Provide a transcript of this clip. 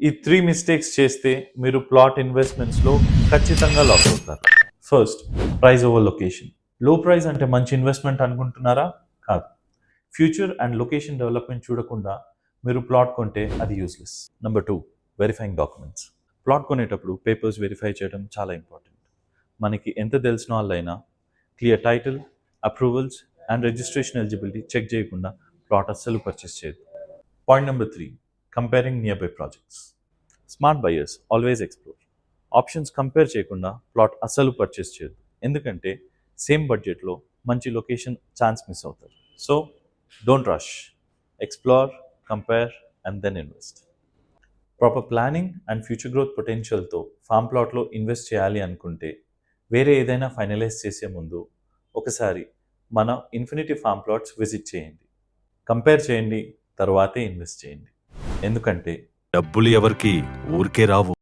ఈ 3 మిస్టేక్స్ చేస్తే మీరు ప్లాట్ ఇన్వెస్ట్మెంట్స్లో ఖచ్చితంగా లాస్ అవుతారు. First, price over location. లో ప్రైస్ అంటే మంచి ఇన్వెస్ట్మెంట్ అనుకుంటున్నారా? కాదు. ఫ్యూచర్ అండ్ లొకేషన్ డెవలప్మెంట్ చూడకుండా మీరు ప్లాట్ కొంటే అది useless. Number 2, verifying documents. Plot కొనేటప్పుడు పేపర్స్ వెరిఫై చేయడం చాలా ఇంపార్టెంట్. మనకి ఎంత తెలిసిన వాళ్ళైనా clear title, approvals and registration eligibility check చేయకుండా ప్లాట్ అస్సలు పర్చేస్ చేయదు. Point number 3, comparing nearby projects. Smart buyers always explore. Options compare చేయకుండా ప్లాట్ అస్సలు పర్చేస్ చేయదు, ఎందుకంటే సేమ్ బడ్జెట్లో మంచి లొకేషన్ ఛాన్స్ మిస్ అవుతారు. So don't rush, explore, compare and then invest. Proper planning and future growth పొటెన్షియల్తో form ప్లాట్లో invest చేయాలి అనుకుంటే వేరే ఏదైనా ఫైనలైజ్ చేసే ముందు ఒకసారి మన ఇన్ఫినిటీ ఫామ్ ప్లాట్స్ విజిట్ చేయండి, కంపేర్ చేయండి, తర్వాతే ఇన్వెస్ట్ చేయండి. ఎందుకంటే డబ్బులు ఎవరికి ఊరికే రావు.